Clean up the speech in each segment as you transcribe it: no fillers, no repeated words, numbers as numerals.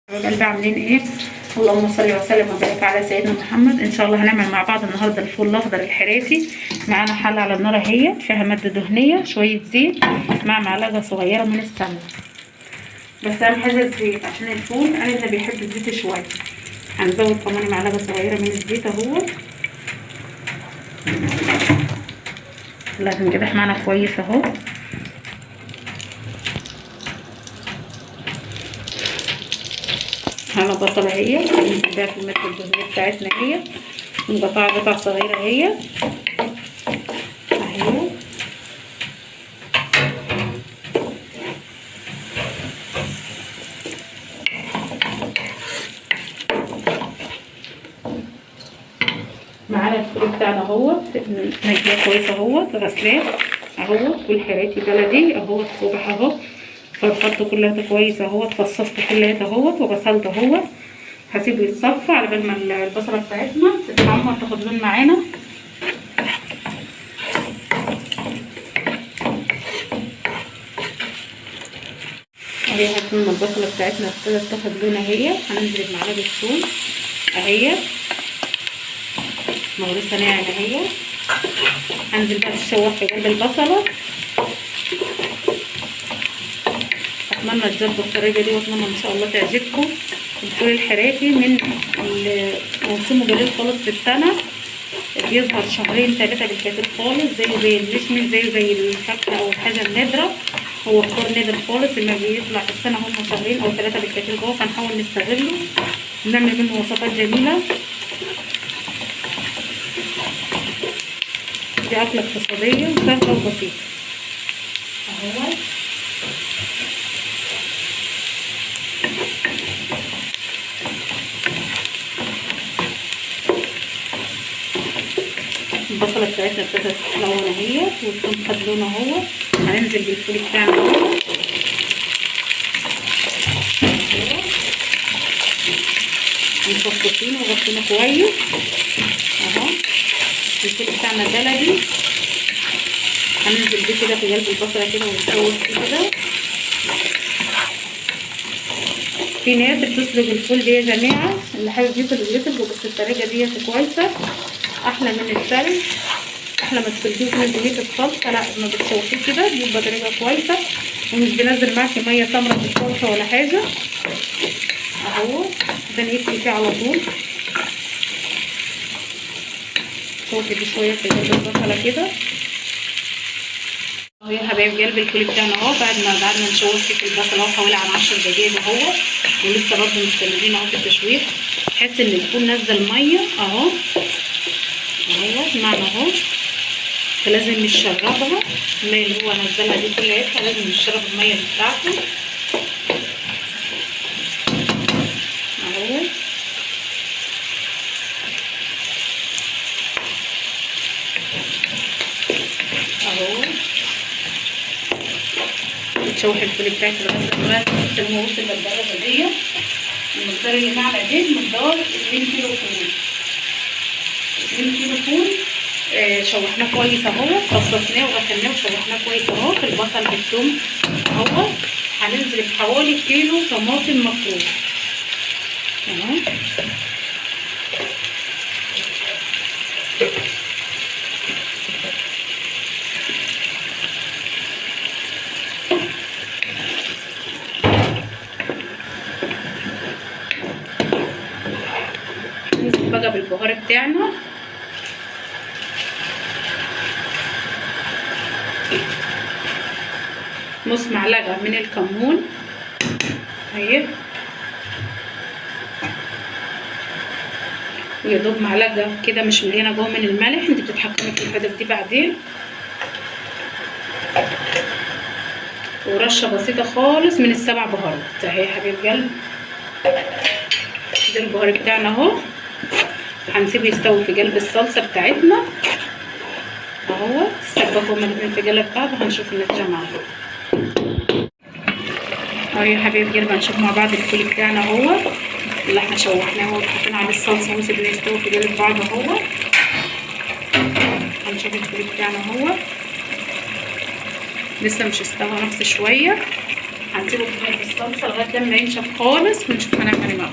قلبي عاملين ايه؟ اللهم صل وسلم وبارك على سيدنا محمد. ان شاء الله هنعمل مع بعض النهارده الفول الاخضر الحراتي. معانا حله على النار اهي فيها ماده دهنيه، شويه زيت مع معلقه صغيره من السمنه. بس اهم حاجه الزيت عشان الفول انا اللي بيحب الزيت شويه. هنزود كمان معلقه صغيره من الزيت اهو. لازم كده معانا كويس اهو. هنا بصله اهي هنزل في الماده الدهنيه بتاعتنا اهي، نقطعها قطع صغيره اهي اهي. معانا الفول بتاعنا اهو نجيه كويسه اهو، غسلاه اهو، فول حراتي بلدي اهو الصبح اهو. فرفضت كلها كويس اهو، اتفصصت كلها اهو وغسلت اهو. هسيبه يتصفى على بال ما البصله بتاعتنا تتحمر تاخد لون معانا. اهي هتكون البصله بتاعتنا ابتدت تاخد لون اهي. هننزل بمعلقه ثوم اهي مغروسه ناعم اهي. هنزل بقى تشوح في قلب البصله. اتمنى تجربوا الطريقه دي واتمنى ان شاء الله تعجبكم. الفول الحراتي من موسمه قليل خالص في السنه، بيظهر شهرين ثلاثه بالكثير خالص، زيه زي المشمش، زيه زي الفاكهه او الحاجه النادره. هو خضار نادر خالص، لما بيطلع في السنه هم شهرين او ثلاثه بالكثير جوه، فنحاول نستغله ونعمل منه وصفات جميله. دي اكله اقتصاديه وسهله وبسيطه اهو. البصله بتاعتنا ابتدت تلون اهي والثوم خد لون اهو. هننزل بالفول بتاعنا اهو مفصصينه وغسلينه كويس اهو. الفول بتاعنا بلدي هننزل بيه كده في قلب البصله كده ونسوي فيه كده. في ناس بتسلق الفول دي يا جماعه، اللي حابب يسلق بس الطريقه ديت كويسه احلى من السلق. احلى ما تسلقيه وتنزليه في الصلصه، لا ما بتشوحيه كده بيبقى طريقه كويسه ومش بنزل معاكي ميه سمرا في الصلصه ولا حاجه اهو. ده نقفل فيه على طول. شوفي دي شويه في قلب البصله كده اهو يا حبايب قلب الفول بتاعنا اهو. بعد ما قعدنا نشوح في البصله اهو حوالي عن 10 دقايق اهو، ولسه برضه مستمرين اهو في التشويح. تحس ان الفول نزل ميه اهو اهو معنا اهو، فلازم نشربها. الميه اللي هو نزلها دي كلها لازم نشرب الميه بتاعته اهو اهو. بتشوح الفول بتاعك لغايه ما هو وصل للدرجه دي. المقدار اللي معنا ده مقدار 2 كيلو فول. 2 كيلو فول شوحناه كويس اهو، فصصناه وغسلناه وشوحناه كويس اهو في البصل بالثوم اهو. هننزل بحوالي كيلو طماطم مفروم اهو. ننزل بقى بالبهار بتاعنا نص معلقه من الكمون اهي، ويا دوب معلقه كده مش مليانه جوه من الملح، انت بتتحكمي في الحاجات دي بعدين. ورشه بسيطه خالص من السبع بهارات اهي يا حبيب قلبي. ده البهار بتاعنا اهو. هنسيبه يستوي في قلب الصلصه بتاعتنا اهو. تسبكوا هما الاتنين في قلب بعض وهنشوف النتيجه معاهم اهو يا حبايب قلبي. هنشوف مع بعض الفول بتاعنا اهو اللي احنا شوحناه وحطينا عليه الصلصه وسيبناه يستوي في قلب بعض اهو. هنشوف الفول بتاعنا اهو لسه مش استوى، نفس شويه هنسيبه في الصلصه لغايه لما ينشف خالص ونشوف هنعمل ايه معاه.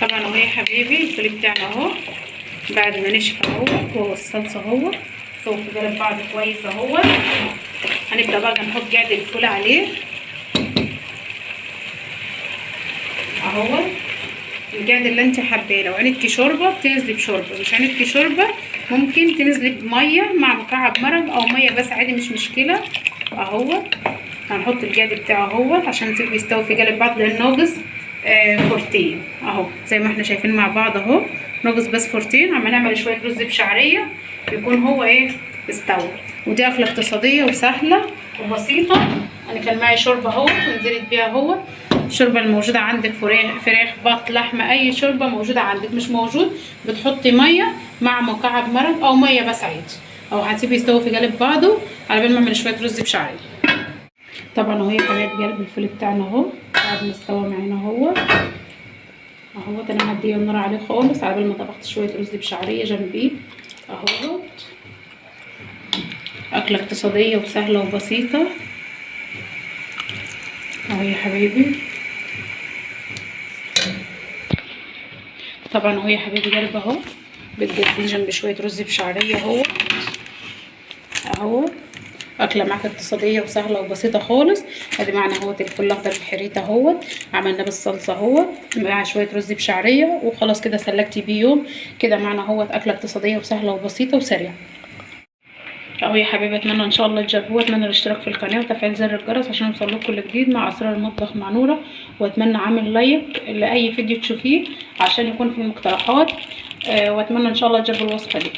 طبعا اهو يا حبيبي الفول بتاعنا اهو بعد ما نشف اهوت، وهو الصلصه اهوت سوا في قلب بعض كويس اهوت. هنبدا بقى نحط جعد الفول عليه اهوت. الجعد اللي انت حباه، لو عندك شوربه بتنزلي بشوربه، مش عندك شوربه ممكن تنزلي بميه مع مكعب مرق او ميه بس عادي مش مشكله اهوت. هنحط الجعد بتاعه اهوت عشان نسيبه يستوي في قلب بعض لان ناقص فورتين اهو زي ما احنا شايفين مع بعض اهو، ناقص بس فورتين. عم نعمل شويه رز بشعريه يكون هو استوى. ودي اكله اقتصاديه وسهله وبسيطه. انا كان معي شوربه اهو ونزلت بيها اهو. الشوربه الموجوده عندك فراخ بط لحمه اي شوربه موجوده عندك، مش موجود بتحطي ميه مع مكعب مرق او ميه بس عادي، او هتسيبيه يستوي في قلب بعضه على بال ما اعمل شويه رز بشعريه. طبعا اهو يا حبايبي قلب الفول بتاعنا اهو بعد ما استوى معانا اهوت. انا هديه النار عليه خالص على بال ما طبخت شويه رز بشعريه جنبيه اهوت. اكله اقتصاديه وسهله وبسيطه اهو يا حبايبي. طبعا اهو يا حبايبي قلب اهو بتقدميه جنب شويه رز بشعريه اهو. اكله معاك اقتصاديه وسهله وبسيطه خالص. ادي معنا اهوت الفول الاخضر بالحريته اهوت، عملناه بالصلصه اهوت مع شويه رز بشعريه وخلاص كده سلكتي بيه يوم كده. معنا اهوت اكله اقتصاديه وسهله وبسيطه وسريعه اهو يا حبايبي. اتمنى ان شاء الله تجربوها، اتمنى الاشتراك في القناه وتفعيل زر الجرس عشان يوصلكم كل جديد مع اسرار المطبخ مع نوره. واتمنى عامل لايك لاي فيديو تشوفيه عشان يكون في مقترحات. واتمنى ان شاء الله تجربوا الوصفه دي.